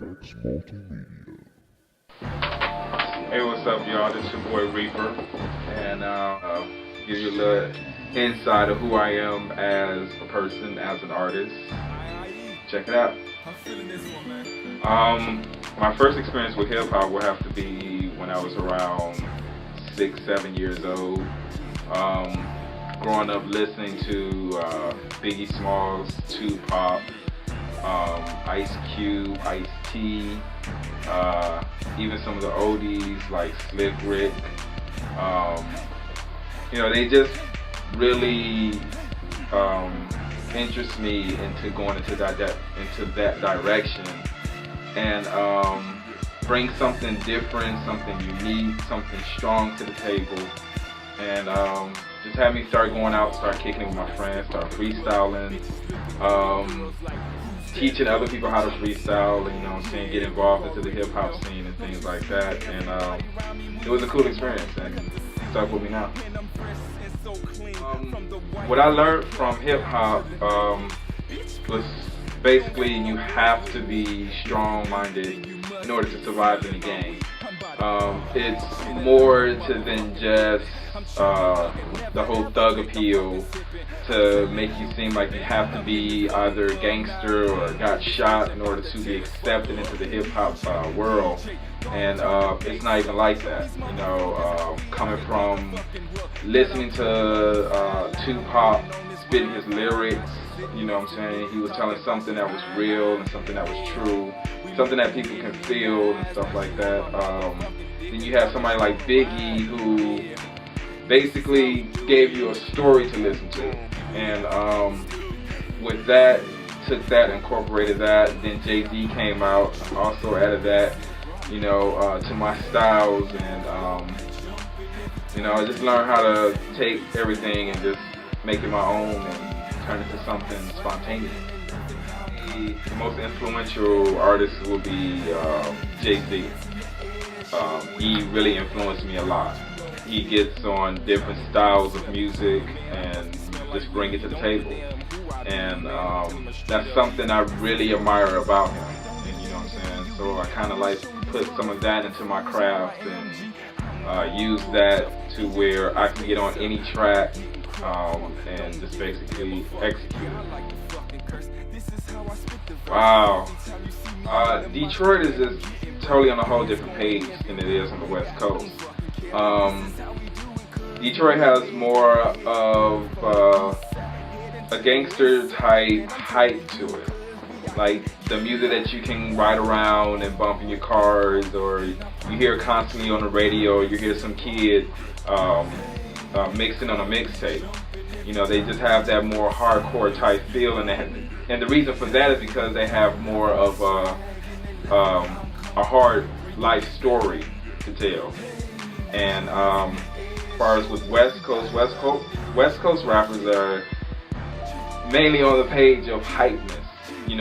Hey, what's up, y'all? This your boy Reaper, and give you a little insight of who I am as a person, as an artist. Check it out. My first experience with hip hop will have to be when I was around 6, 7 years old. Growing up listening to Biggie Smalls, Tupac, Ice Cube, Ice-T, even some of the oldies like Slick Rick. They just really interest me into going into that direction and bring something different, something unique, something strong to the table, and just have me start going out, start kicking it with my friends, start freestyling, teaching other people how to freestyle, get involved into the hip hop scene and things like that. And it was a cool experience and it stuck with me now. What I learned from hip hop was basically you have to be strong-minded in order to survive in the game. It's more than just the whole thug appeal to make you seem like you have to be either a gangster or got shot in order to be accepted into the hip hop world. And it's not even like that. Coming from listening to Tupac spitting his lyrics, he was telling something that was real and something that was true, something that people can feel and stuff like that. Then you have somebody like Biggie who basically gave you a story to listen to, and with that, took that, incorporated that. Then Jay-Z came out, also added that, to my styles, and I just learned how to take everything and just make it my own and turn it to something spontaneous. The most influential artist will be Jay-Z. He really influenced me a lot. He gets on different styles of music and just bring it to the table. And that's something I really admire about him. And, so I kind of like put some of that into my craft and use that to where I can get on any track and just basically execute. Wow. Detroit is just totally on a whole different page than it is on the West Coast. Detroit has more of a gangster type hype to it. Like the music that you can ride around and bump in your cars, or you hear constantly on the radio, or you hear some kid mixing on a mixtape. They just have that more hardcore type feel, and the reason for that is because they have more of a hard life story to tell. And as far as with West Coast rappers are mainly on the page of hypeness. You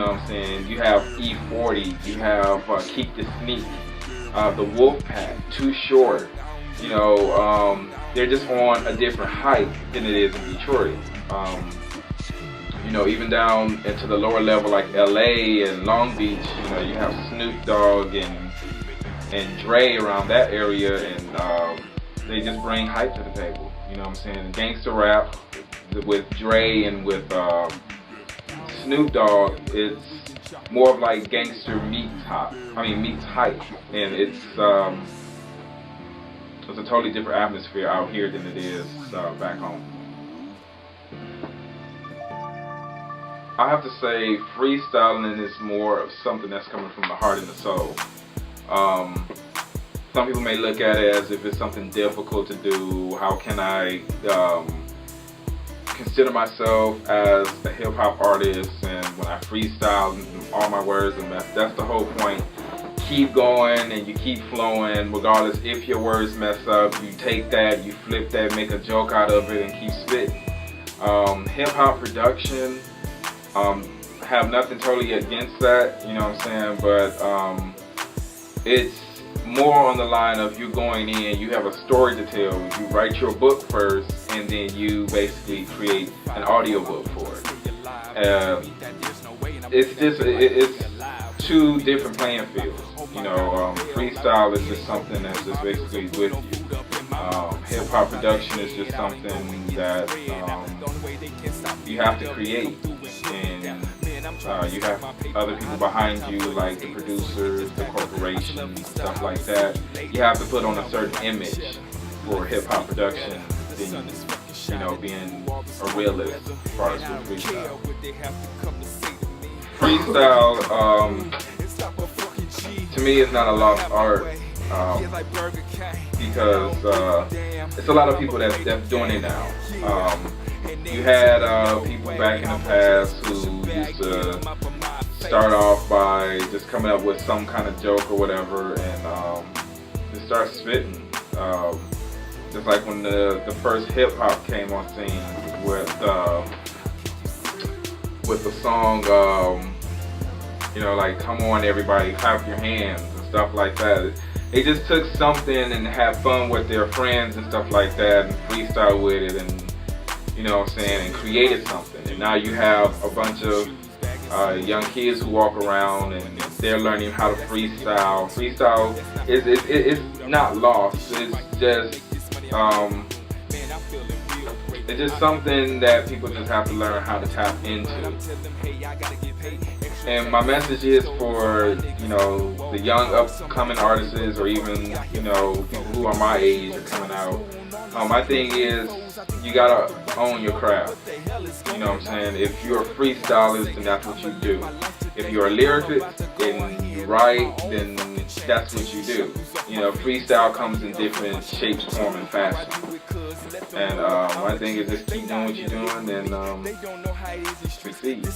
have E40, you have Keep the Sneak, the Wolfpack, Too Short. They're just on a different hype than it is in Detroit. Even down into the lower level like LA and Long Beach, you have Snoop Dogg and Dre around that area, and they just bring hype to the table. Gangster rap with Dre and with Snoop Dogg, it's more of like gangster meets hype, and it's a totally different atmosphere out here than it is back home. I have to say, freestyling is more of something that's coming from the heart and the soul. Some people may look at it as if it's something difficult to do. How can I consider myself as a hip hop artist, and when I freestyle, all my words are messed? That's the whole point. Keep going and you keep flowing, regardless if your words mess up. You take that, you flip that, make a joke out of it, and keep spitting. Hip hop production, have nothing totally against that, but it's more on the line of you going in, you have a story to tell, you write your book first, and then you basically create an audio book for it. It's two different playing fields. You know, freestyle is just something that's just basically with you. Hip hop production is just something that you have to create, and you have other people behind you, like the producers, the corporations, stuff like that. You have to put on a certain image for hip hop production than, you know, being a realist as far as with freestyle. Freestyle, to me, is not a lost art, because it's a lot of people that's doing it now. You had people back in the past who used to start off by just coming up with some kind of joke or whatever, and just start spitting. Just like when the first hip hop came on scene with the song, you know, like "Come on, everybody, clap your hands" and stuff like that. They just took something and had fun with their friends and stuff like that, and freestyle with it, and, you know what I'm saying, and created something. And now you have a bunch of young kids who walk around and they're learning how to freestyle. Freestyle is not lost. It's just something that people just have to learn how to tap into. And my message is for, you know, the young upcoming artists, or even, you know, people who are my age are coming out. My thing is, you gotta own your craft. You know what I'm saying? If you're a freestylist, then that's what you do. If you're a lyricist and you write, then that's what you do. You know, freestyle comes in different shapes, form, and fashion. And my thing is just keep doing what you're doing, and succeed.